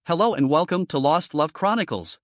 Hello and welcome to Lost Love Chronicles.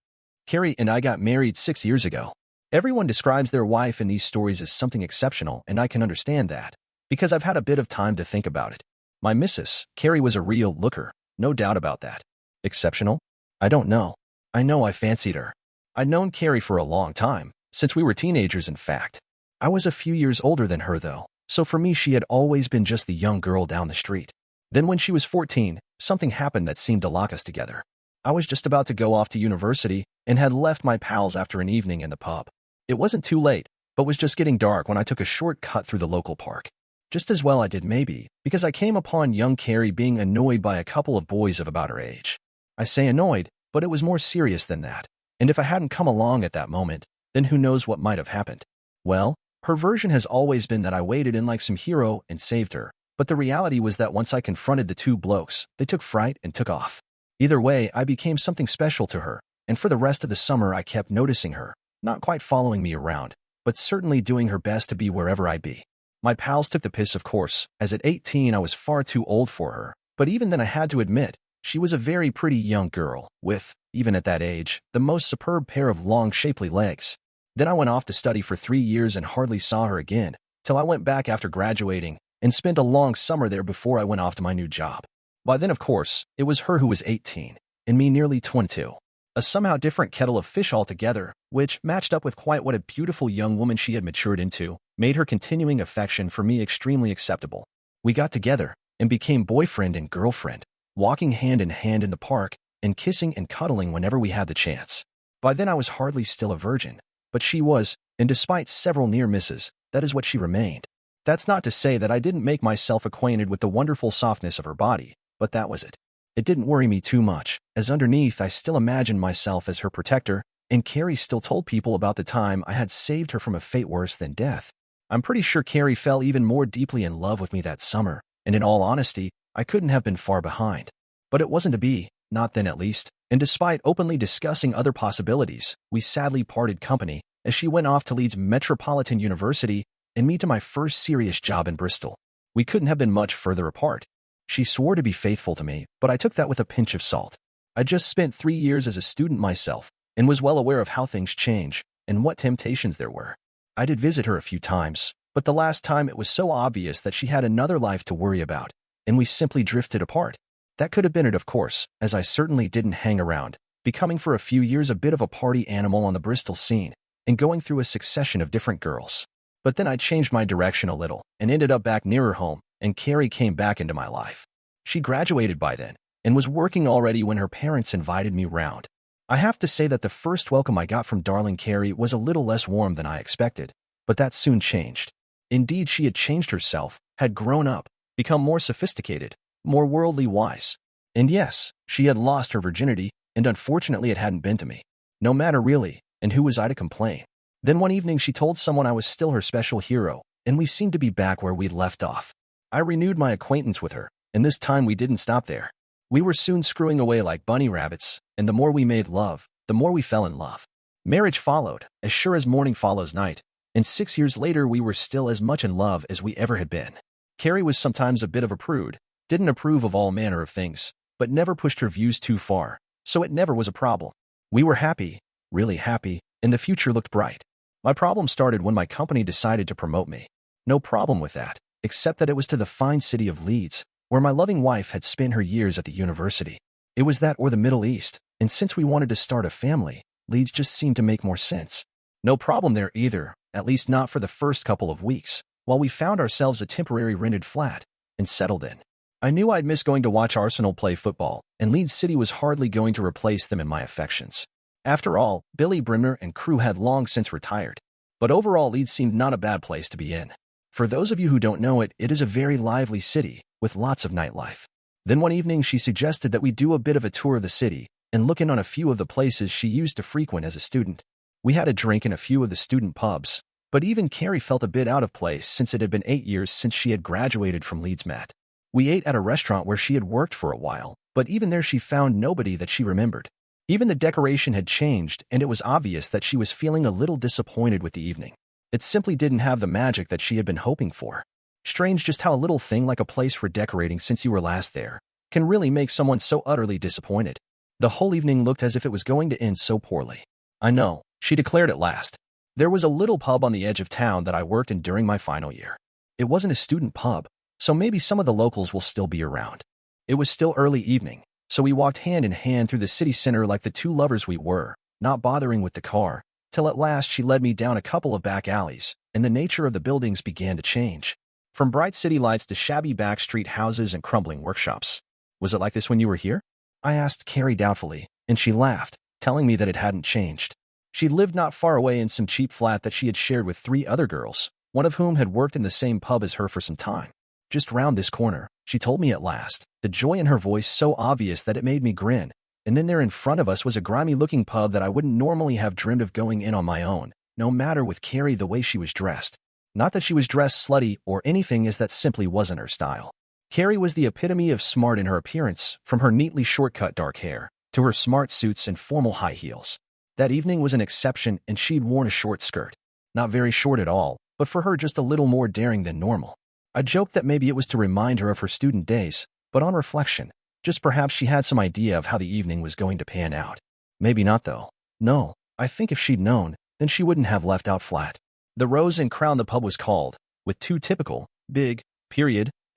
Carrie and I got married 6 years ago. Everyone describes their wife in these stories as something exceptional, and I can understand that, because I've had a bit of time to think about it. My missus, Carrie, was a real looker, no doubt about that. Exceptional? I don't know. I know I fancied her. I'd known Carrie for a long time, since we were teenagers in fact. I was a few years older than her though, so for me she had always been just the young girl down the street. Then when she was 14, something happened that seemed to lock us together. I was just about to go off to university and had left my pals after an evening in the pub. It wasn't too late, but was just getting dark when I took a short cut through the local park. Just as well I did maybe, because I came upon young Carrie being annoyed by a couple of boys of about her age. I say annoyed, but it was more serious than that, and if I hadn't come along at that moment, then who knows what might have happened. Well, her version has always been that I waited in like some hero and saved her, but the reality was that once I confronted the two blokes, they took fright and took off. Either way, I became something special to her, and for the rest of the summer I kept noticing her, not quite following me around, but certainly doing her best to be wherever I'd be. My pals took the piss, of course, as at 18 I was far too old for her, but even then I had to admit, she was a very pretty young girl, with, even at that age, the most superb pair of long, shapely legs. Then I went off to study for 3 years and hardly saw her again, till I went back after graduating, and spent a long summer there before I went off to my new job. By then, of course, it was her who was 18, and me nearly 22. A somehow different kettle of fish altogether, which, matched up with quite what a beautiful young woman she had matured into, made her continuing affection for me extremely acceptable. We got together, and became boyfriend and girlfriend, walking hand in hand in the park, and kissing and cuddling whenever we had the chance. By then I was hardly still a virgin, but she was, and despite several near misses, that is what she remained. That's not to say that I didn't make myself acquainted with the wonderful softness of her body, but that was it. It didn't worry me too much, as underneath I still imagined myself as her protector, and Carrie still told people about the time I had saved her from a fate worse than death. I'm pretty sure Carrie fell even more deeply in love with me that summer, and in all honesty, I couldn't have been far behind. But it wasn't to be, not then at least, and despite openly discussing other possibilities, we sadly parted company, as she went off to Leeds Metropolitan University, and me to my first serious job in Bristol. We couldn't have been much further apart. She swore to be faithful to me, but I took that with a pinch of salt. I just spent 3 years as a student myself, and was well aware of how things change, and what temptations there were. I did visit her a few times, but the last time it was so obvious that she had another life to worry about, and we simply drifted apart. That could have been it, of course, as I certainly didn't hang around, becoming for a few years a bit of a party animal on the Bristol scene, and going through a succession of different girls. But then I changed my direction a little, and ended up back nearer home, and Carrie came back into my life. She graduated by then, and was working already when her parents invited me round. I have to say that the first welcome I got from darling Carrie was a little less warm than I expected, but that soon changed. Indeed, she had changed herself, had grown up, become more sophisticated, more worldly wise. And yes, she had lost her virginity, and unfortunately it hadn't been to me. No matter really, and who was I to complain? Then one evening she told someone I was still her special hero, and we seemed to be back where we'd left off. I renewed my acquaintance with her, and this time we didn't stop there. We were soon screwing away like bunny rabbits, and the more we made love, the more we fell in love. Marriage followed, as sure as morning follows night, and 6 years later we were still as much in love as we ever had been. Carrie was sometimes a bit of a prude, didn't approve of all manner of things, but never pushed her views too far, so it never was a problem. We were happy, really happy, and the future looked bright. My problem started when my company decided to promote me. No problem with that, except that it was to the fine city of Leeds, where my loving wife had spent her years at the university. It was that or the Middle East, and since we wanted to start a family, Leeds just seemed to make more sense. No problem there either, at least not for the first couple of weeks, while we found ourselves a temporary rented flat, and settled in. I knew I'd miss going to watch Arsenal play football, and Leeds City was hardly going to replace them in my affections. After all, Billy Bremner and crew had long since retired. But overall, Leeds seemed not a bad place to be in. For those of you who don't know it, it is a very lively city, with lots of nightlife. Then one evening she suggested that we do a bit of a tour of the city, and look in on a few of the places she used to frequent as a student. We had a drink in a few of the student pubs, but even Carrie felt a bit out of place since it had been 8 years since she had graduated from Leeds Met. We ate at a restaurant where she had worked for a while, but even there she found nobody that she remembered. Even the decoration had changed, and it was obvious that she was feeling a little disappointed with the evening. It simply didn't have the magic that she had been hoping for. Strange just how a little thing like a place for decorating since you were last there can really make someone so utterly disappointed. The whole evening looked as if it was going to end so poorly. I know, she declared at last. There was a little pub on the edge of town that I worked in during my final year. It wasn't a student pub, so maybe some of the locals will still be around. It was still early evening, so we walked hand in hand through the city center like the two lovers we were, not bothering with the car, till at last she led me down a couple of back alleys, and the nature of the buildings began to change. From bright city lights to shabby backstreet houses and crumbling workshops. Was it like this when you were here? I asked Carrie doubtfully, and she laughed, telling me that it hadn't changed. She lived not far away in some cheap flat that she had shared with 3 other girls, one of whom had worked in the same pub as her for some time. Just round this corner, she told me at last, the joy in her voice so obvious that it made me grin. And then there in front of us was a grimy-looking pub that I wouldn't normally have dreamed of going in on my own, no matter with Carrie the way she was dressed. Not that she was dressed slutty or anything, as that simply wasn't her style. Carrie was the epitome of smart in her appearance, from her neatly short-cut dark hair to her smart suits and formal high heels. That evening was an exception, and she'd worn a short skirt. Not very short at all, but for her just a little more daring than normal. I joked that maybe it was to remind her of her student days, but on reflection, just perhaps she had some idea of how the evening was going to pan out. Maybe not, though. No, I think if she'd known, then she wouldn't have left out flat. The Rose and Crown the pub was called, with 2 typical, big,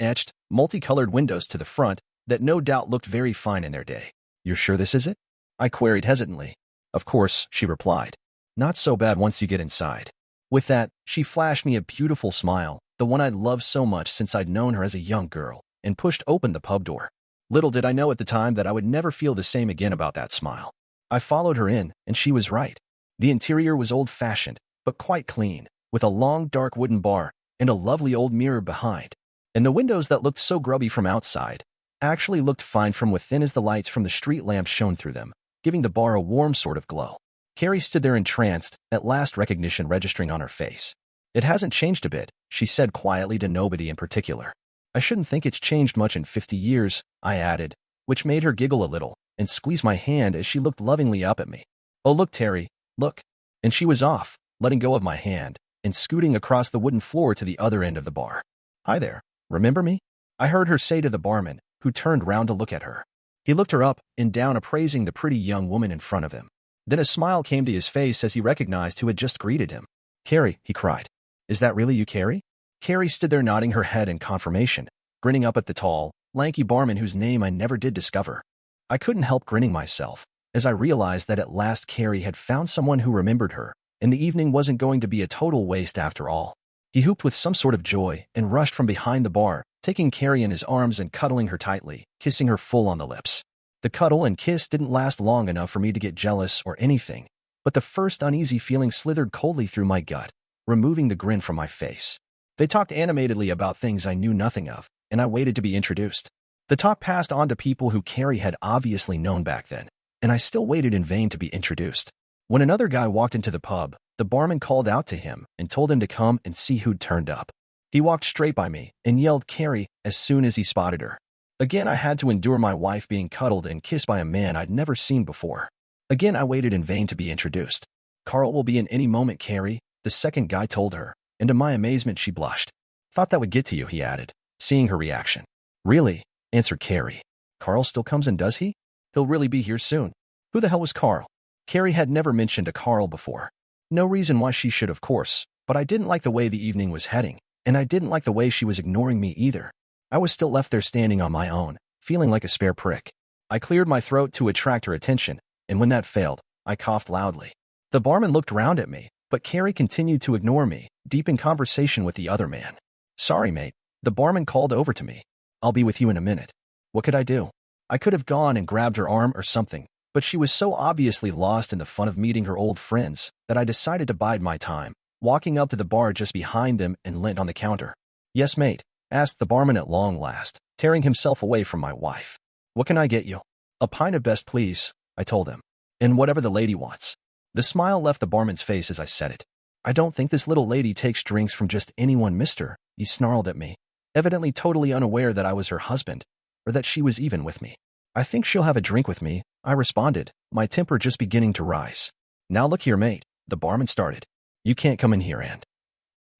etched, multicolored windows to the front that no doubt looked very fine in their day. You're sure this is it? I queried hesitantly. Of course, she replied. Not so bad once you get inside. With that, she flashed me a beautiful smile, the one I'd loved so much since I'd known her as a young girl, and pushed open the pub door. Little did I know at the time that I would never feel the same again about that smile. I followed her in, and she was right. The interior was old-fashioned, but quite clean, with a long dark wooden bar and a lovely old mirror behind. And the windows that looked so grubby from outside actually looked fine from within as the lights from the street lamps shone through them, giving the bar a warm sort of glow. Carrie stood there entranced, at last recognition registering on her face. It hasn't changed a bit, she said quietly to nobody in particular. I shouldn't think it's changed much in 50 years, I added, which made her giggle a little, and squeeze my hand as she looked lovingly up at me. Oh, look, Terry, look. And she was off, letting go of my hand, and scooting across the wooden floor to the other end of the bar. Hi there, remember me? I heard her say to the barman, who turned round to look at her. He looked her up and down, appraising the pretty young woman in front of him. Then a smile came to his face as he recognized who had just greeted him. Carrie, he cried. Is that really you, Carrie? Carrie stood there nodding her head in confirmation, grinning up at the tall, lanky barman whose name I never did discover. I couldn't help grinning myself, as I realized that at last Carrie had found someone who remembered her, and the evening wasn't going to be a total waste after all. He whooped with some sort of joy and rushed from behind the bar, taking Carrie in his arms and cuddling her tightly, kissing her full on the lips. The cuddle and kiss didn't last long enough for me to get jealous or anything, but the first uneasy feeling slithered coldly through my gut, removing the grin from my face. They talked animatedly about things I knew nothing of, and I waited to be introduced. The talk passed on to people who Carrie had obviously known back then, and I still waited in vain to be introduced. When another guy walked into the pub, the barman called out to him and told him to come and see who'd turned up. He walked straight by me and yelled Carrie as soon as he spotted her. Again, I had to endure my wife being cuddled and kissed by a man I'd never seen before. Again, I waited in vain to be introduced. Carl will be in any moment, Carrie, the second guy told her, and to my amazement she blushed. Thought that would get to you, he added, seeing her reaction. Really? Answered Carrie. Carl still comes in, does he? He'll really be here soon. Who the hell was Carl? Carrie had never mentioned a Carl before. No reason why she should, of course, but I didn't like the way the evening was heading, and I didn't like the way she was ignoring me either. I was still left there standing on my own, feeling like a spare prick. I cleared my throat to attract her attention, and when that failed, I coughed loudly. The barman looked round at me, but Carrie continued to ignore me, deep in conversation with the other man. Sorry, mate. The barman called over to me. I'll be with you in a minute. What could I do? I could have gone and grabbed her arm or something, but she was so obviously lost in the fun of meeting her old friends that I decided to bide my time, walking up to the bar just behind them and leant on the counter. Yes, mate, asked the barman at long last, tearing himself away from my wife. What can I get you? A pint of best, please, I told him. And whatever the lady wants. The smile left the barman's face as I said it. I don't think this little lady takes drinks from just anyone, mister, he snarled at me, evidently totally unaware that I was her husband, or that she was even with me. I think she'll have a drink with me, I responded, my temper just beginning to rise. Now look here, mate, the barman started. You can't come in here and...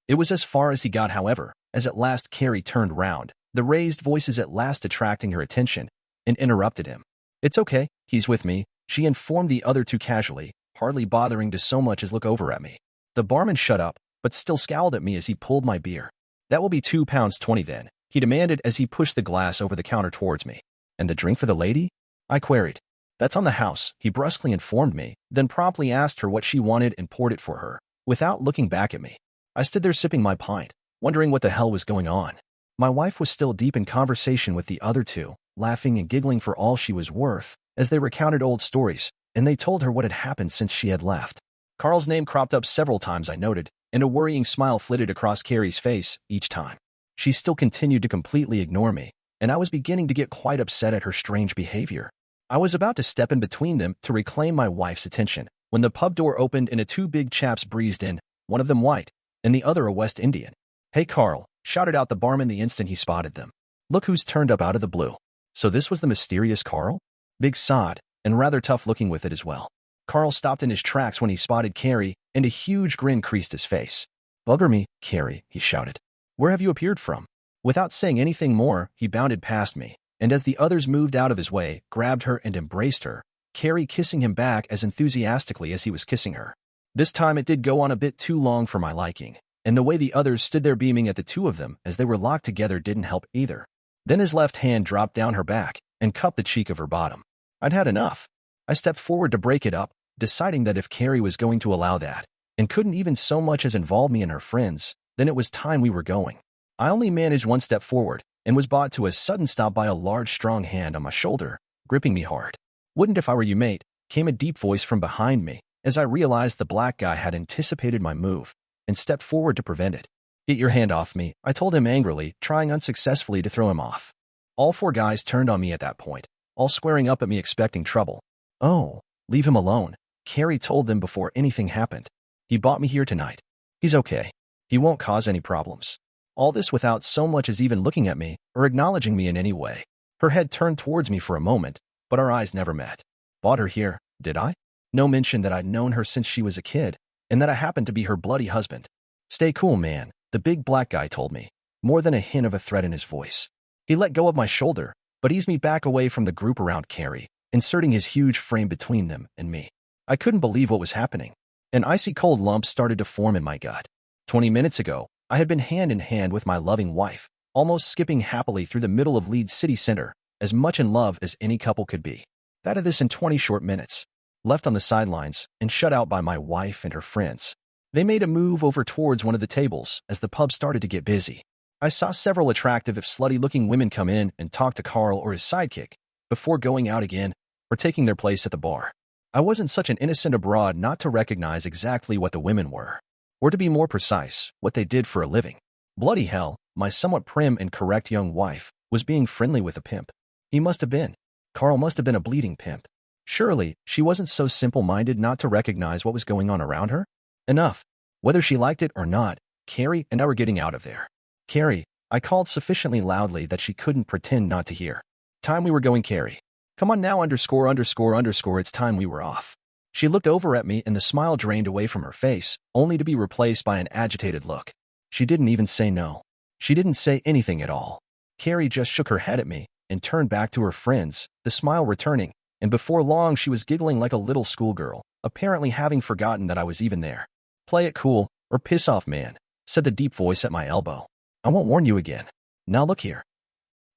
It was as far as he got, however, as at last Carrie turned round, the raised voices at last attracting her attention, and interrupted him. It's okay, he's with me, she informed the other two casually, hardly bothering to so much as look over at me. The barman shut up, but still scowled at me as he pulled my beer. That will be £2.20 then, he demanded as he pushed the glass over the counter towards me. And the drink for the lady? I queried. That's on the house, he brusquely informed me, then promptly asked her what she wanted and poured it for her, without looking back at me. I stood there sipping my pint, wondering what the hell was going on. My wife was still deep in conversation with the other two, laughing and giggling for all she was worth, as they recounted old stories, and they told her what had happened since she had left. Carl's name cropped up several times, I noted, and a worrying smile flitted across Carrie's face each time. She still continued to completely ignore me, and I was beginning to get quite upset at her strange behavior. I was about to step in between them to reclaim my wife's attention, when the pub door opened and two big chaps breezed in, one of them white, and the other a West Indian. "Hey Carl," shouted out the barman the instant he spotted them. "Look who's turned up out of the blue." So this was the mysterious Carl? Big sod, and rather tough looking with it as well. Carl stopped in his tracks when he spotted Carrie, and a huge grin creased his face. "Bugger me, Carrie," he shouted. "Where have you appeared from?" Without saying anything more, he bounded past me, and as the others moved out of his way, grabbed her and embraced her, Carrie kissing him back as enthusiastically as he was kissing her. This time it did go on a bit too long for my liking, and the way the others stood there beaming at the two of them as they were locked together didn't help either. Then his left hand dropped down her back and cupped the cheek of her bottom. I'd had enough. I stepped forward to break it up, deciding that if Carrie was going to allow that, and couldn't even so much as involve me and her friends, then it was time we were going. I only managed one step forward, and was brought to a sudden stop by a large strong hand on my shoulder, gripping me hard. "Wouldn't if I were you, mate," came a deep voice from behind me, as I realized the black guy had anticipated my move, and stepped forward to prevent it. "Get your hand off me," I told him angrily, trying unsuccessfully to throw him off. All four guys turned on me at that point, all squaring up at me expecting trouble. "Oh, leave him alone," Carrie told them before anything happened. "He bought me here tonight. He's okay. He won't cause any problems." All this without so much as even looking at me or acknowledging me in any way. Her head turned towards me for a moment, but our eyes never met. Bought her here, did I? No mention that I'd known her since she was a kid, and that I happened to be her bloody husband. "Stay cool, man," the big black guy told me, more than a hint of a threat in his voice. He let go of my shoulder, but eased me back away from the group around Carrie, inserting his huge frame between them and me. I couldn't believe what was happening. An icy cold lump started to form in my gut. 20 minutes ago, I had been hand in hand with my loving wife, almost skipping happily through the middle of Leeds city center, as much in love as any couple could be. That of this in 20 short minutes. Left on the sidelines and shut out by my wife and her friends. They made a move over towards one of the tables as the pub started to get busy. I saw several attractive if slutty-looking women come in and talk to Carl or his sidekick, before going out again or taking their place at the bar. I wasn't such an innocent abroad not to recognize exactly what the women were. Or to be more precise, what they did for a living. Bloody hell, my somewhat prim and correct young wife was being friendly with a pimp. He must have been. Carl must have been a bleeding pimp. Surely, she wasn't so simple-minded not to recognize what was going on around her? Enough. Whether she liked it or not, Carrie and I were getting out of there. "Carrie," I called sufficiently loudly that she couldn't pretend not to hear. "Time we were going, Carrie. Come on now, _____, it's time we were off." She looked over at me and the smile drained away from her face, only to be replaced by an agitated look. She didn't even say no. She didn't say anything at all. Carrie just shook her head at me and turned back to her friends, the smile returning, and before long she was giggling like a little schoolgirl, apparently having forgotten that I was even there. "Play it cool, or piss off, man," said the deep voice at my elbow. "I won't warn you again. Now look here."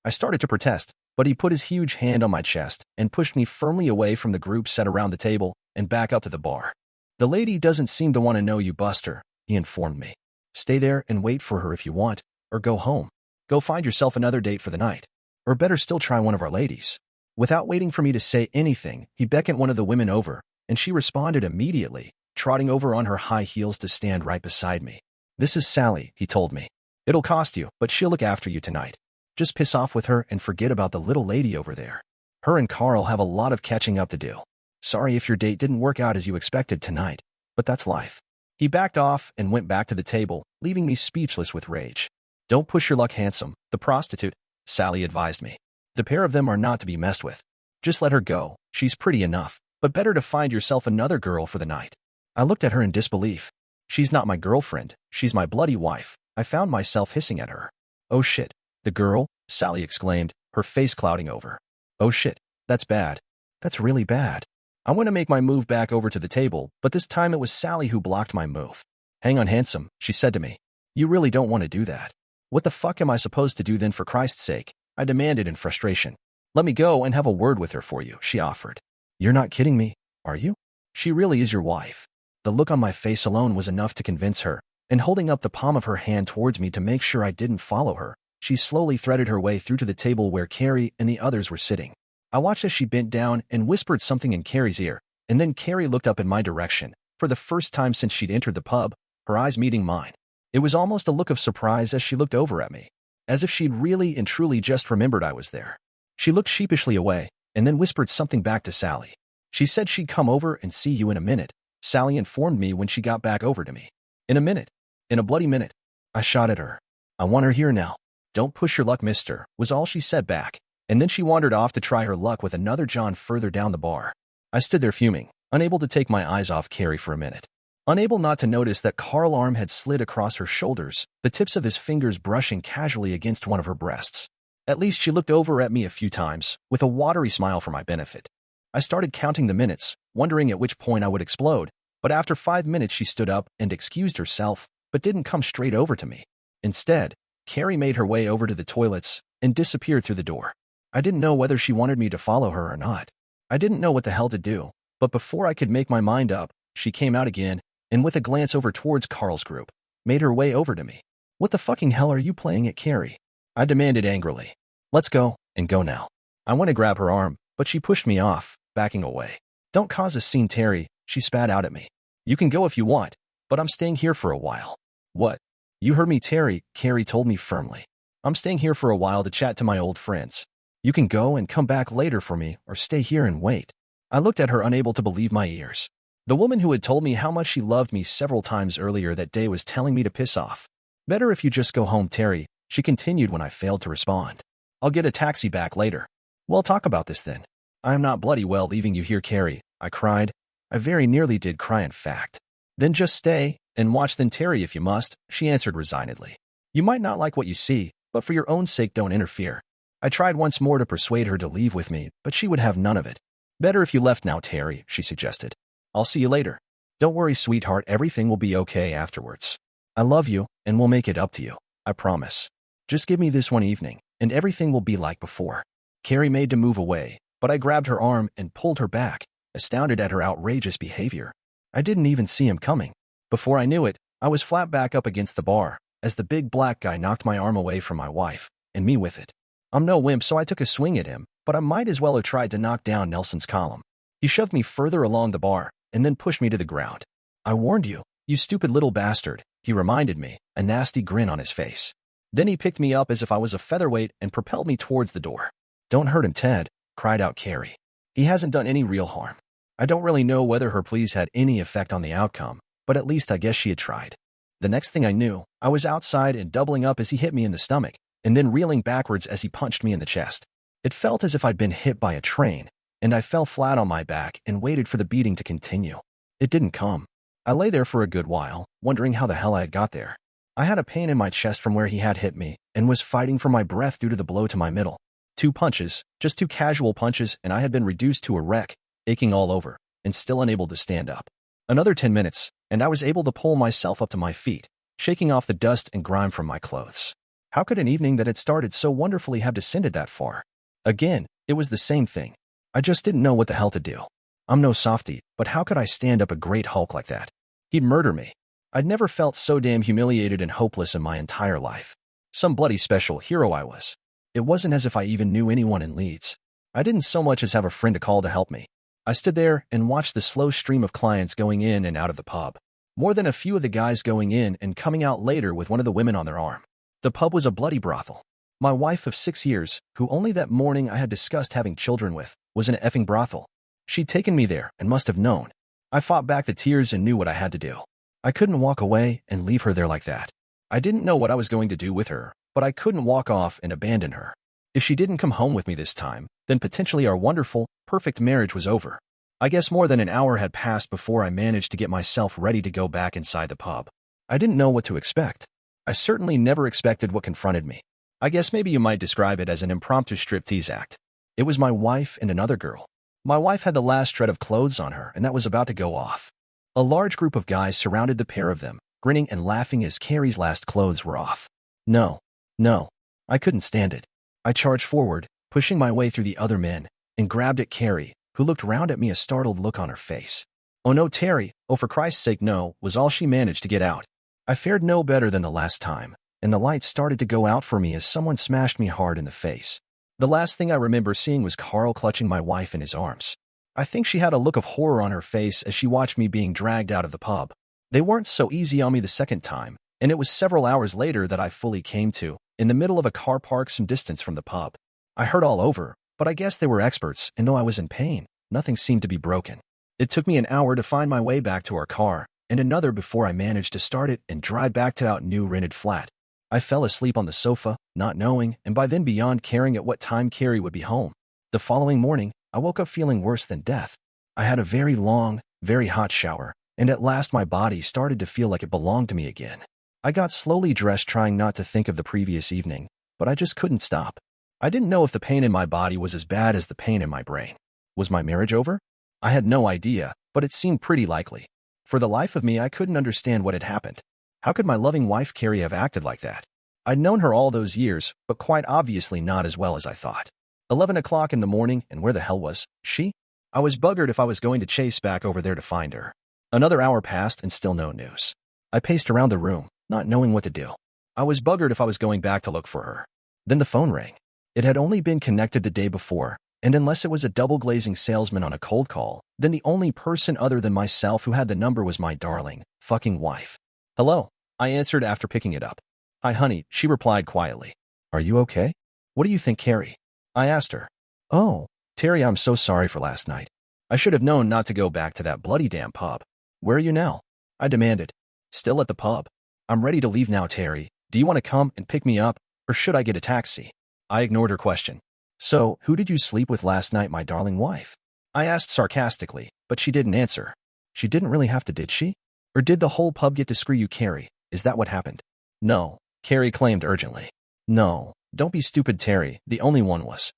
I started to protest, but he put his huge hand on my chest and pushed me firmly away from the group set around the table and back up to the bar. "The lady doesn't seem to want to know you, Buster," he informed me. "Stay there and wait for her if you want, or go home. Go find yourself another date for the night. Or better still, try one of our ladies." Without waiting for me to say anything, he beckoned one of the women over, and she responded immediately, trotting over on her high heels to stand right beside me. "This is Sally," he told me. "It'll cost you, but she'll look after you tonight. Just piss off with her and forget about the little lady over there. Her and Carl have a lot of catching up to do. Sorry if your date didn't work out as you expected tonight, but that's life." He backed off and went back to the table, leaving me speechless with rage. "Don't push your luck, handsome, the prostitute," Sally advised me. "The pair of them are not to be messed with. Just let her go, she's pretty enough, but better to find yourself another girl for the night." I looked at her in disbelief. "She's not my girlfriend, she's my bloody wife," I found myself hissing at her. "Oh shit, the girl?" Sally exclaimed, her face clouding over. "Oh shit, that's bad. That's really bad. I want to make my move back over to the table, but this time it was Sally who blocked my move. Hang on, handsome, she said to me. You really don't want to do that. What the fuck am I supposed to do then, for Christ's sake? I demanded in frustration. Let me go and have a word with her for you, she offered. You're not kidding me, are you? She really is your wife. The look on my face alone was enough to convince her, and holding up the palm of her hand towards me to make sure I didn't follow her, she slowly threaded her way through to the table where Carrie and the others were sitting. I watched as she bent down and whispered something in Carrie's ear, and then Carrie looked up in my direction. For the first time since she'd entered the pub, her eyes meeting mine. It was almost a look of surprise as she looked over at me, as if she'd really and truly just remembered I was there. She looked sheepishly away, and then whispered something back to Sally. She said she'd come over and see you in a minute, Sally informed me when she got back over to me. In a minute. In a bloody minute. I shot at her. I want her here now. Don't push your luck, mister, was all she said back, and then she wandered off to try her luck with another John further down the bar. I stood there fuming, unable to take my eyes off Carrie for a minute. Unable not to notice that Carl's arm had slid across her shoulders, the tips of his fingers brushing casually against one of her breasts. At least she looked over at me a few times, with a watery smile for my benefit. I started counting the minutes, wondering at which point I would explode, but after 5 minutes she stood up and excused herself, but didn't come straight over to me. Instead, Carrie made her way over to the toilets and disappeared through the door. I didn't know whether she wanted me to follow her or not. I didn't know what the hell to do, but before I could make my mind up, she came out again, and with a glance over towards Carl's group, made her way over to me. What the fucking hell are you playing at, Carrie? I demanded angrily. Let's go, and go now. I went to grab her arm, but she pushed me off, backing away. Don't cause a scene, Terry, she spat out at me. You can go if you want, but I'm staying here for a while. What? You heard me, Terry, Carrie told me firmly. I'm staying here for a while to chat to my old friends. You can go and come back later for me, or stay here and wait. I looked at her, unable to believe my ears. The woman who had told me how much she loved me several times earlier that day was telling me to piss off. Better if you just go home, Terry, she continued when I failed to respond. I'll get a taxi back later. We'll talk about this then. I am not bloody well leaving you here, Carrie, I cried. I very nearly did cry, in fact. Then just stay, and watch then, Terry, if you must, she answered resignedly. You might not like what you see, but for your own sake don't interfere. I tried once more to persuade her to leave with me, but she would have none of it. Better if you left now, Terry, she suggested. I'll see you later. Don't worry, sweetheart, everything will be okay afterwards. I love you, and we'll make it up to you, I promise. Just give me this one evening, and everything will be like before. Carrie made to move away, but I grabbed her arm and pulled her back, astounded at her outrageous behavior. I didn't even see him coming. Before I knew it, I was flat back up against the bar, as the big black guy knocked my arm away from my wife, and me with it. I'm no wimp, so I took a swing at him, but I might as well have tried to knock down Nelson's column. He shoved me further along the bar, and then pushed me to the ground. I warned you, you stupid little bastard, he reminded me, a nasty grin on his face. Then he picked me up as if I was a featherweight and propelled me towards the door. Don't hurt him, Ted, cried out Carrie. He hasn't done any real harm. I don't really know whether her pleas had any effect on the outcome, but at least I guess she had tried. The next thing I knew, I was outside and doubling up as he hit me in the stomach, and then reeling backwards as he punched me in the chest. It felt as if I'd been hit by a train, and I fell flat on my back and waited for the beating to continue. It didn't come. I lay there for a good while, wondering how the hell I had got there. I had a pain in my chest from where he had hit me, and was fighting for my breath due to the blow to my middle. 2 punches, just 2 casual punches, and I had been reduced to a wreck, aching all over, and still unable to stand up. Another 10 minutes, and I was able to pull myself up to my feet, shaking off the dust and grime from my clothes. How could an evening that had started so wonderfully have descended that far? Again, it was the same thing. I just didn't know what the hell to do. I'm no softie, but how could I stand up a great Hulk like that? He'd murder me. I'd never felt so damn humiliated and hopeless in my entire life. Some bloody special hero I was. It wasn't as if I even knew anyone in Leeds. I didn't so much as have a friend to call to help me. I stood there and watched the slow stream of clients going in and out of the pub. More than a few of the guys going in and coming out later with one of the women on their arm. The pub was a bloody brothel. My wife of 6 years, who only that morning I had discussed having children with, was in an effing brothel. She'd taken me there and must have known. I fought back the tears and knew what I had to do. I couldn't walk away and leave her there like that. I didn't know what I was going to do with her, but I couldn't walk off and abandon her. If she didn't come home with me this time, then potentially our wonderful, perfect marriage was over. I guess more than an hour had passed before I managed to get myself ready to go back inside the pub. I didn't know what to expect. I certainly never expected what confronted me. I guess maybe you might describe it as an impromptu striptease act. It was my wife and another girl. My wife had the last shred of clothes on her, and that was about to go off. A large group of guys surrounded the pair of them, grinning and laughing as Carrie's last clothes were off. No. No. I couldn't stand it. I charged forward, pushing my way through the other men, and grabbed at Carrie, who looked round at me, a startled look on her face. "Oh no, Terry, oh for Christ's sake no," was all she managed to get out. I fared no better than the last time, and the lights started to go out for me as someone smashed me hard in the face. The last thing I remember seeing was Carl clutching my wife in his arms. I think she had a look of horror on her face as she watched me being dragged out of the pub. They weren't so easy on me the second time, and it was several hours later that I fully came to, in the middle of a car park some distance from the pub. I hurt all over, but I guess they were experts, and though I was in pain, nothing seemed to be broken. It took me an hour to find my way back to our car, and another before I managed to start it and drive back to our new rented flat. I fell asleep on the sofa, not knowing, and by then beyond caring at what time Carrie would be home. The following morning, I woke up feeling worse than death. I had a very long, very hot shower, and at last my body started to feel like it belonged to me again. I got slowly dressed, trying not to think of the previous evening, but I just couldn't stop. I didn't know if the pain in my body was as bad as the pain in my brain. Was my marriage over? I had no idea, but it seemed pretty likely. For the life of me, I couldn't understand what had happened. How could my loving wife Carrie have acted like that? I'd known her all those years, but quite obviously not as well as I thought. 11 o'clock in the morning, and where the hell was she? I was buggered if I was going to chase back over there to find her. Another hour passed and still no news. I paced around the room, not knowing what to do. I was buggered if I was going back to look for her. Then the phone rang. It had only been connected the day before, and unless it was a double-glazing salesman on a cold call, then the only person other than myself who had the number was my darling, fucking wife. "Hello," I answered after picking it up. "Hi, honey," she replied quietly. "Are you okay? What do you think, Carrie?" I asked her. "Oh, Terry, I'm so sorry for last night. I should have known not to go back to that bloody damn pub." "Where are you now?" I demanded. "Still at the pub. I'm ready to leave now, Terry. Do you want to come and pick me up, or should I get a taxi?" I ignored her question. "So, who did you sleep with last night, my darling wife?" I asked sarcastically, but she didn't answer. She didn't really have to, did she? Or did the whole pub get to screw you, Carrie? Is that what happened? "No," Carrie claimed urgently. "No, don't be stupid, Terry. The only one was."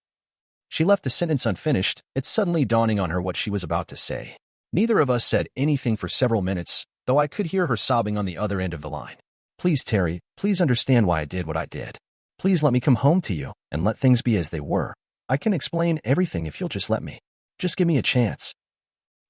She left the sentence unfinished, it suddenly dawning on her what she was about to say. Neither of us said anything for several minutes, though I could hear her sobbing on the other end of the line. "Please, Terry, please understand why I did what I did. Please let me come home to you and let things be as they were. I can explain everything if you'll just let me. Just give me a chance."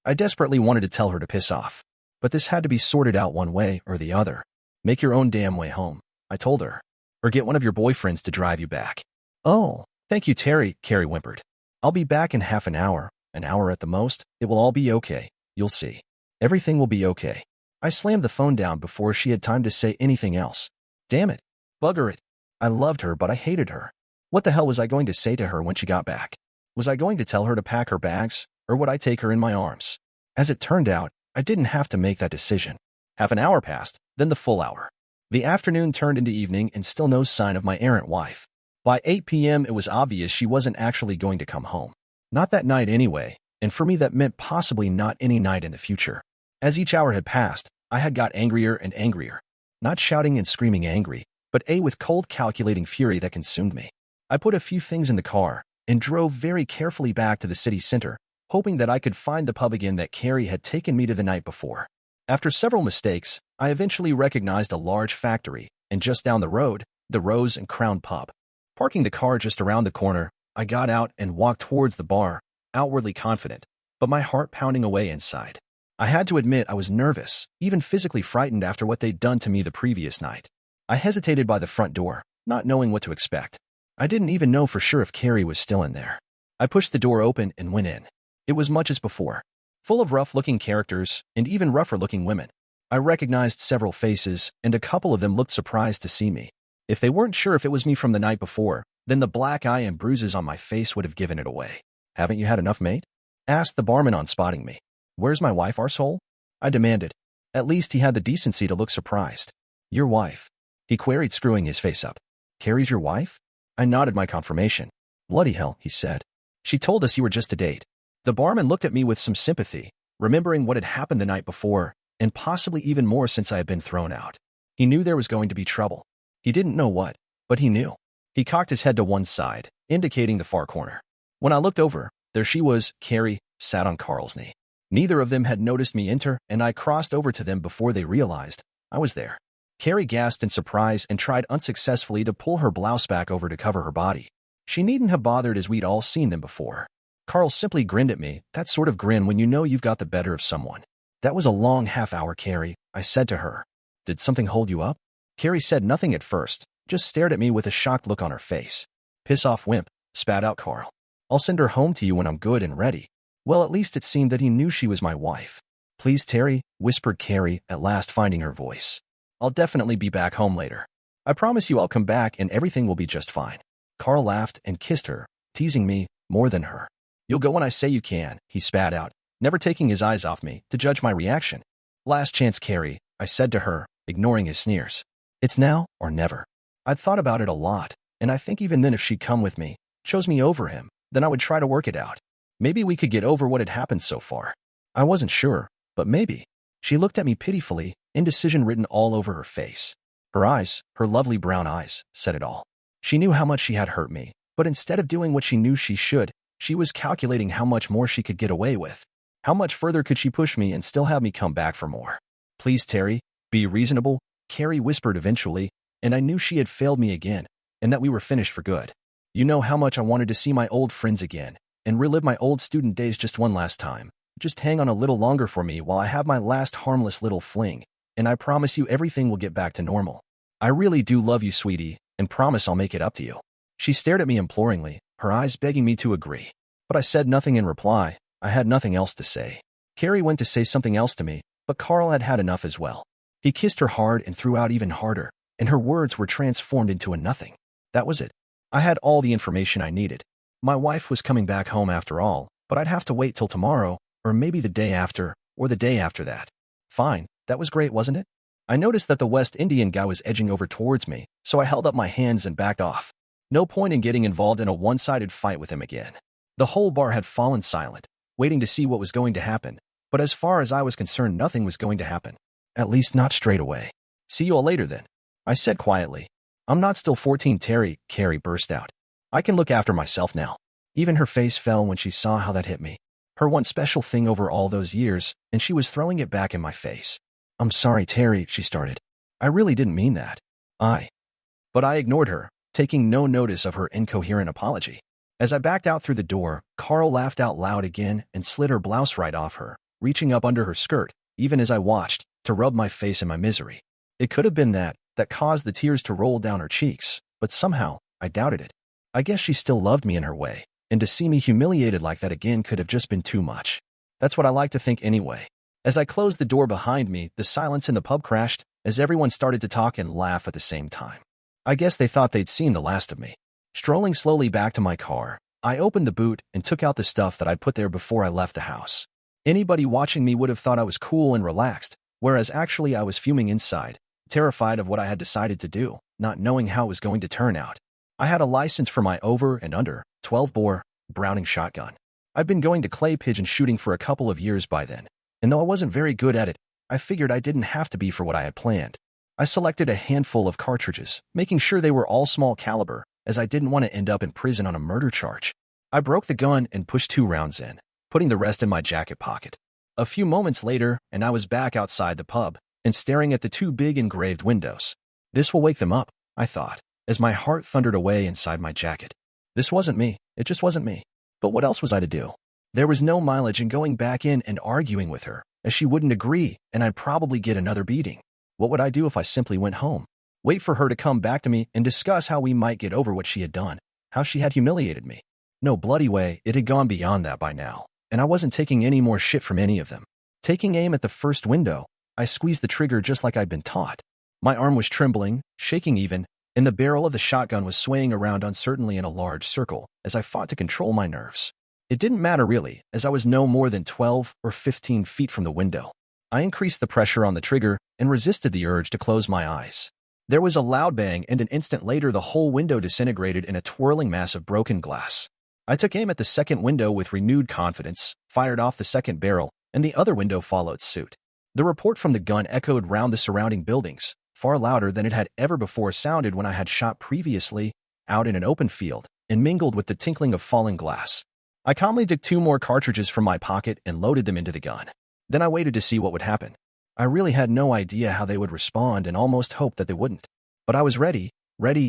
I desperately wanted to tell her to piss off, but this had to be sorted out one way or the other. "Make your own damn way home," I told her, "or get one of your boyfriends to drive you back." "Oh, thank you, Terry," Carrie whimpered. "I'll be back in half an hour at the most. It will all be okay. You'll see. Everything will be okay." I slammed the phone down before she had time to say anything else. Damn it. Bugger it. I loved her, but I hated her. What the hell was I going to say to her when she got back? Was I going to tell her to pack her bags, or would I take her in my arms? As it turned out, I didn't have to make that decision. Half an hour passed, then the full hour. The afternoon turned into evening and still no sign of my errant wife. By 8 p.m. it was obvious she wasn't actually going to come home. Not that night anyway, and for me that meant possibly not any night in the future. As each hour had passed, I had got angrier and angrier. Not shouting and screaming angry, but with cold calculating fury that consumed me. I put a few things in the car and drove very carefully back to the city center, hoping that I could find the pub again that Carrie had taken me to the night before. After several mistakes, I eventually recognized a large factory, and just down the road, the Rose and Crown pub. Parking the car just around the corner, I got out and walked towards the bar, outwardly confident, but my heart pounding away inside. I had to admit I was nervous, even physically frightened after what they'd done to me the previous night. I hesitated by the front door, not knowing what to expect. I didn't even know for sure if Carrie was still in there. I pushed the door open and went in. It was much as before, full of rough-looking characters and even rougher-looking women. I recognized several faces, and a couple of them looked surprised to see me. If they weren't sure if it was me from the night before, then the black eye and bruises on my face would have given it away. "Haven't you had enough, mate?" asked the barman on spotting me. "Where's my wife, arsehole?" I demanded. At least he had the decency to look surprised. "Your wife?" he queried, screwing his face up. "Carrie's your wife?" I nodded my confirmation. "Bloody hell," he said. "She told us you were just a date." The barman looked at me with some sympathy, remembering what had happened the night before, and possibly even more since I had been thrown out. He knew there was going to be trouble. He didn't know what, but he knew. He cocked his head to one side, indicating the far corner. When I looked over, there she was, Carrie, sat on Carl's knee. Neither of them had noticed me enter, and I crossed over to them before they realized I was there. Carrie gasped in surprise and tried unsuccessfully to pull her blouse back over to cover her body. She needn't have bothered as we'd all seen them before. Carl simply grinned at me, that sort of grin when you know you've got the better of someone. That was a long half-hour, Carrie, I said to her. Did something hold you up? Carrie said nothing at first, just stared at me with a shocked look on her face. Piss off, wimp, spat out Carl. I'll send her home to you when I'm good and ready. Well, at least it seemed that he knew she was my wife. Please, Terry, whispered Carrie, at last finding her voice. I'll definitely be back home later. I promise you I'll come back and everything will be just fine. Carl laughed and kissed her, teasing me more than her. You'll go when I say you can, he spat out, never taking his eyes off me to judge my reaction. Last chance, Carrie, I said to her, ignoring his sneers. It's now or never. I'd thought about it a lot, and I think even then if she'd come with me, chose me over him, then I would try to work it out. Maybe we could get over what had happened so far. I wasn't sure, but maybe. She looked at me pitifully, indecision written all over her face. Her eyes, her lovely brown eyes, said it all. She knew how much she had hurt me, but instead of doing what she knew she should, she was calculating how much more she could get away with. How much further could she push me and still have me come back for more? Please, Terry, be reasonable, Carrie whispered eventually, and I knew she had failed me again, and that we were finished for good. You know how much I wanted to see my old friends again, and relive my old student days just one last time. Just hang on a little longer for me while I have my last harmless little fling, and I promise you everything will get back to normal. I really do love you, sweetie, and promise I'll make it up to you. She stared at me imploringly, her eyes begging me to agree. But I said nothing in reply. I had nothing else to say. Carrie went to say something else to me, but Carl had had enough as well. He kissed her hard and threw out even harder, and her words were transformed into a nothing. That was it. I had all the information I needed. My wife was coming back home after all, but I'd have to wait till tomorrow, or maybe the day after, or the day after that. Fine, that was great, wasn't it? I noticed that the West Indian guy was edging over towards me, so I held up my hands and backed off. No point in getting involved in a one-sided fight with him again. The whole bar had fallen silent, waiting to see what was going to happen, but as far as I was concerned, nothing was going to happen. At least not straight away. See you all later then, I said quietly. I'm not still 14, Terry, Carrie burst out. I can look after myself now. Even her face fell when she saw how that hit me. Her one special thing over all those years, and she was throwing it back in my face. I'm sorry, Terry, she started. I really didn't mean that. But I ignored her, taking no notice of her incoherent apology. As I backed out through the door, Carl laughed out loud again and slid her blouse right off her, reaching up under her skirt, even as I watched, to rub my face in my misery. It could have been that caused the tears to roll down her cheeks, but somehow, I doubted it. I guess she still loved me in her way, and to see me humiliated like that again could have just been too much. That's what I like to think anyway. As I closed the door behind me, the silence in the pub crashed, as everyone started to talk and laugh at the same time. I guess they thought they'd seen the last of me. Strolling slowly back to my car, I opened the boot and took out the stuff that I'd put there before I left the house. Anybody watching me would have thought I was cool and relaxed, whereas actually I was fuming inside, terrified of what I had decided to do, not knowing how it was going to turn out. I had a license for my over and under 12-bore Browning shotgun. I'd been going to clay pigeon shooting for a couple of years by then, and though I wasn't very good at it, I figured I didn't have to be for what I had planned. I selected a handful of cartridges, making sure they were all small caliber, as I didn't want to end up in prison on a murder charge. I broke the gun and pushed 2 rounds in, putting the rest in my jacket pocket. A few moments later, and I was back outside the pub, and staring at the 2 big engraved windows. This will wake them up, I thought, as my heart thundered away inside my jacket. This wasn't me. It just wasn't me. But what else was I to do? There was no mileage in going back in and arguing with her, as she wouldn't agree, and I'd probably get another beating. What would I do if I simply went home? Wait for her to come back to me and discuss how we might get over what she had done, how she had humiliated me. No bloody way, it had gone beyond that by now, and I wasn't taking any more shit from any of them. Taking aim at the first window, I squeezed the trigger just like I'd been taught. My arm was trembling, shaking even, and the barrel of the shotgun was swaying around uncertainly in a large circle as I fought to control my nerves. It didn't matter really, as I was no more than 12 or 15 feet from the window. I increased the pressure on the trigger and resisted the urge to close my eyes. There was a loud bang, and an instant later the whole window disintegrated in a twirling mass of broken glass. I took aim at the second window with renewed confidence, fired off the second barrel, and the other window followed suit. The report from the gun echoed round the surrounding buildings, far louder than it had ever before sounded when I had shot previously, out in an open field, and mingled with the tinkling of falling glass. I calmly took 2 more cartridges from my pocket and loaded them into the gun. Then I waited to see what would happen. I really had no idea how they would respond and almost hoped that they wouldn't. But I was ready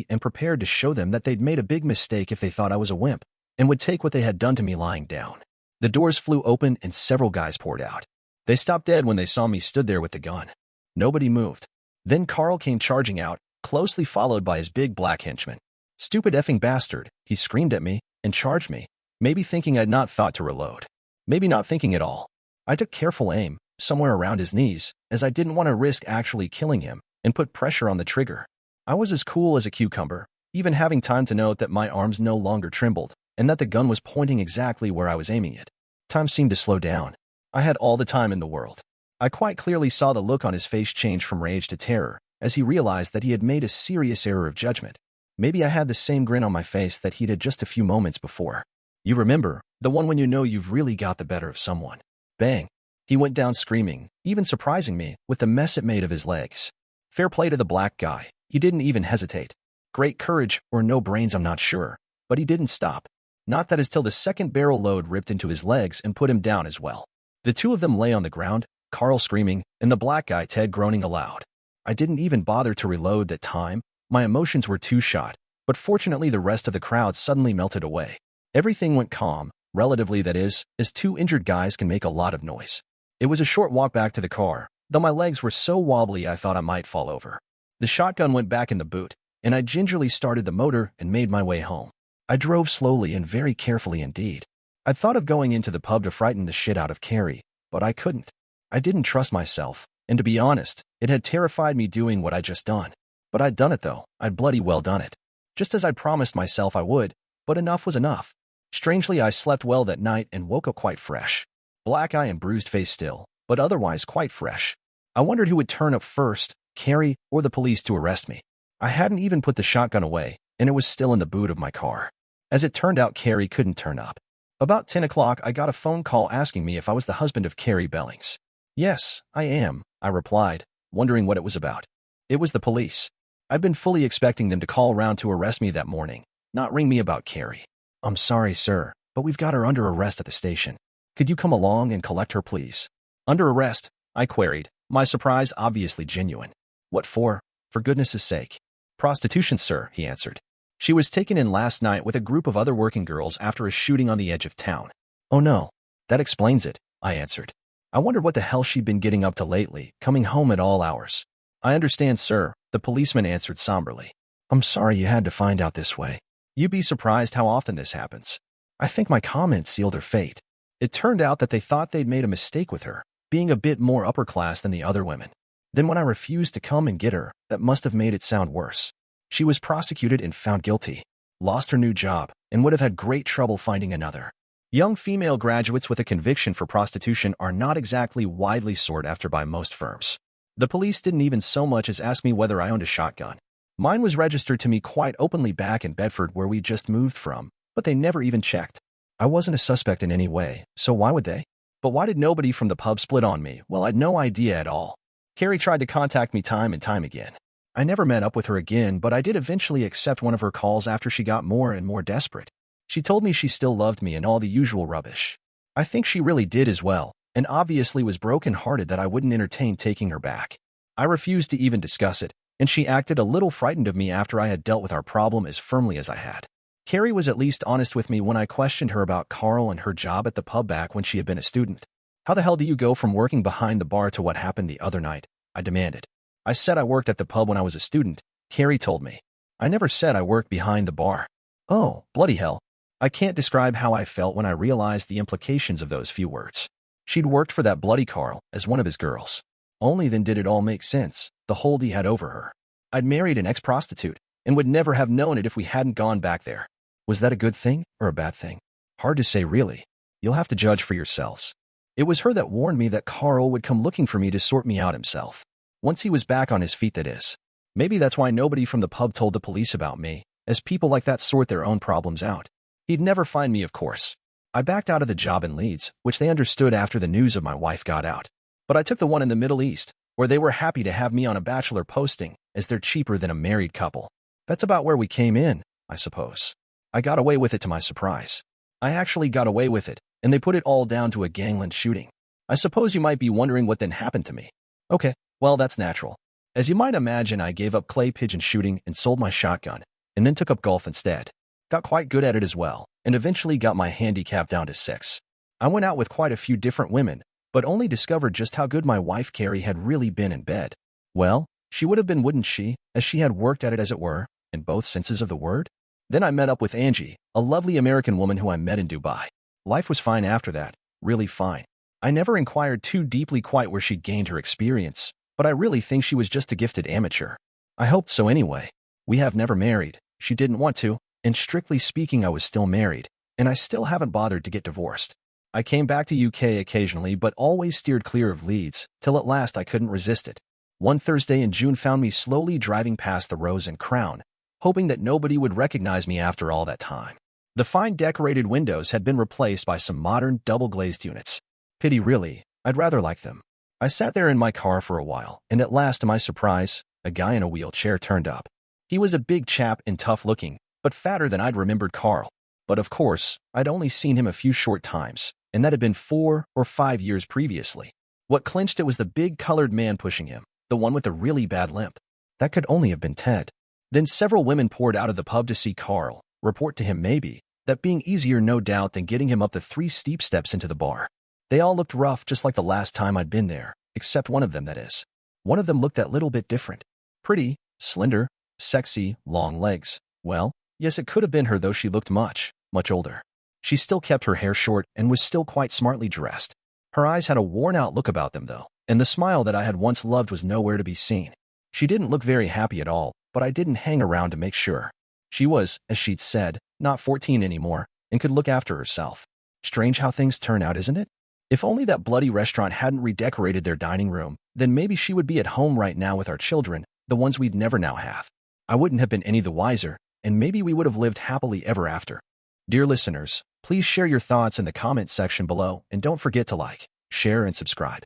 and prepared to show them that they'd made a big mistake if they thought I was a wimp and would take what they had done to me lying down. The doors flew open and several guys poured out. They stopped dead when they saw me stood there with the gun. Nobody moved. Then Carl came charging out, closely followed by his big black henchman. "Stupid effing bastard," he screamed at me and charged me, maybe thinking I'd not thought to reload. Maybe not thinking at all. I took careful aim, somewhere around his knees, as I didn't want to risk actually killing him, and put pressure on the trigger. I was as cool as a cucumber, even having time to note that my arms no longer trembled, and that the gun was pointing exactly where I was aiming it. Time seemed to slow down. I had all the time in the world. I quite clearly saw the look on his face change from rage to terror, as he realized that he had made a serious error of judgment. Maybe I had the same grin on my face that he'd had just a few moments before. You remember, the one when you know you've really got the better of someone. Bang. He went down screaming, even surprising me with the mess it made of his legs. Fair play to the black guy. He didn't even hesitate. Great courage, or no brains, I'm not sure. But he didn't stop. Not that until the second barrel load ripped into his legs and put him down as well. The two of them lay on the ground, Carl screaming, and the black guy Ted groaning aloud. I didn't even bother to reload that time. My emotions were too shot, but fortunately the rest of the crowd suddenly melted away. Everything went calm, relatively that is, as 2 injured guys can make a lot of noise. It was a short walk back to the car, though my legs were so wobbly I thought I might fall over. The shotgun went back in the boot, and I gingerly started the motor and made my way home. I drove slowly and very carefully indeed. I'd thought of going into the pub to frighten the shit out of Carrie, but I couldn't. I didn't trust myself, and to be honest, it had terrified me doing what I'd just done. But I'd done it though. I'd bloody well done it. Just as I'd promised myself I would, but enough was enough. Strangely, I slept well that night and woke up quite fresh. Black eye and bruised face still, but otherwise quite fresh. I wondered who would turn up first, Carrie or the police, to arrest me. I hadn't even put the shotgun away, and it was still in the boot of my car. As it turned out, Carrie couldn't turn up. About 10 o'clock, I got a phone call asking me if I was the husband of Carrie Bellings. "Yes, I am," I replied, wondering what it was about. It was the police. I'd been fully expecting them to call round to arrest me that morning, not ring me about Carrie. "I'm sorry, sir, but we've got her under arrest at the station. Could you come along and collect her, please?" "Under arrest?" I queried, my surprise obviously genuine. "What for? For goodness' sake." "Prostitution, sir," he answered. "She was taken in last night with a group of other working girls after a shooting on the edge of town." "Oh no, that explains it," I answered. I wondered what the hell she'd been getting up to lately, coming home at all hours. "I understand, sir," the policeman answered somberly. "I'm sorry you had to find out this way. You'd be surprised how often this happens." I think my comment sealed her fate. It turned out that they thought they'd made a mistake with her, being a bit more upper class than the other women. Then when I refused to come and get her, that must have made it sound worse. She was prosecuted and found guilty, lost her new job, and would have had great trouble finding another. Young female graduates with a conviction for prostitution are not exactly widely sought after by most firms. The police didn't even so much as ask me whether I owned a shotgun. Mine was registered to me quite openly back in Bedford, where we just moved from, but they never even checked. I wasn't a suspect in any way, so why would they? But why did nobody from the pub split on me? Well, I'd no idea at all. Carrie tried to contact me time and time again. I never met up with her again, but I did eventually accept one of her calls after she got more and more desperate. She told me she still loved me and all the usual rubbish. I think she really did as well, and obviously was broken-hearted that I wouldn't entertain taking her back. I refused to even discuss it, and she acted a little frightened of me after I had dealt with our problem as firmly as I had. Carrie was at least honest with me when I questioned her about Carl and her job at the pub back when she had been a student. "How the hell do you go from working behind the bar to what happened the other night?" I demanded. "I said I worked at the pub when I was a student," Carrie told me. "I never said I worked behind the bar." Oh, bloody hell. I can't describe how I felt when I realized the implications of those few words. She'd worked for that bloody Carl as one of his girls. Only then did it all make sense, the hold he had over her. I'd married an ex-prostitute, and would never have known it if we hadn't gone back there. Was that a good thing or a bad thing? Hard to say, really. You'll have to judge for yourselves. It was her that warned me that Carl would come looking for me to sort me out himself. Once he was back on his feet, that is. Maybe that's why nobody from the pub told the police about me, as people like that sort their own problems out. He'd never find me, of course. I backed out of the job in Leeds, which they understood after the news of my wife got out. But I took the one in the Middle East, where they were happy to have me on a bachelor posting, as they're cheaper than a married couple. That's about where we came in, I suppose. I got away with it to my surprise. I actually got away with it, and they put it all down to a gangland shooting. I suppose you might be wondering what then happened to me. Okay, well, that's natural. As you might imagine, I gave up clay pigeon shooting and sold my shotgun, and then took up golf instead. Got quite good at it as well, and eventually got my handicap down to 6. I went out with quite a few different women, but only discovered just how good my wife Carrie had really been in bed. Well, she would have been, wouldn't she, as she had worked at it as it were, in both senses of the word? Then I met up with Angie, a lovely American woman who I met in Dubai. Life was fine after that, really fine. I never inquired too deeply quite where she gained her experience, but I really think she was just a gifted amateur. I hoped so anyway. We have never married. She didn't want to, and strictly speaking I was still married, and I still haven't bothered to get divorced. I came back to UK occasionally but always steered clear of Leeds, till at last I couldn't resist it. One Thursday in June found me slowly driving past the Rose and Crown, hoping that nobody would recognize me after all that time. The fine decorated windows had been replaced by some modern double-glazed units. Pity really, I'd rather like them. I sat there in my car for a while, and at last to my surprise, a guy in a wheelchair turned up. He was a big chap and tough-looking, but fatter than I'd remembered Carl. But of course, I'd only seen him a few short times, and that had been 4 or 5 years previously. What clinched it was the big colored man pushing him, the one with the really bad limp. That could only have been Ted. Then several women poured out of the pub to see Carl, report to him maybe, that being easier no doubt than getting him up the 3 steep steps into the bar. They all looked rough just like the last time I'd been there, except one of them, that is. One of them looked that little bit different. Pretty, slender, sexy, long legs. Well, yes, it could have been her, though she looked much, much older. She still kept her hair short and was still quite smartly dressed. Her eyes had a worn-out look about them, though, and the smile that I had once loved was nowhere to be seen. She didn't look very happy at all, but I didn't hang around to make sure. She was, as she'd said, not 14 anymore, and could look after herself. Strange how things turn out, isn't it? If only that bloody restaurant hadn't redecorated their dining room, then maybe she would be at home right now with our children, the ones we'd never now have. I wouldn't have been any the wiser, and maybe we would have lived happily ever after. Dear listeners, please share your thoughts in the comment section below, and don't forget to like, share, and subscribe.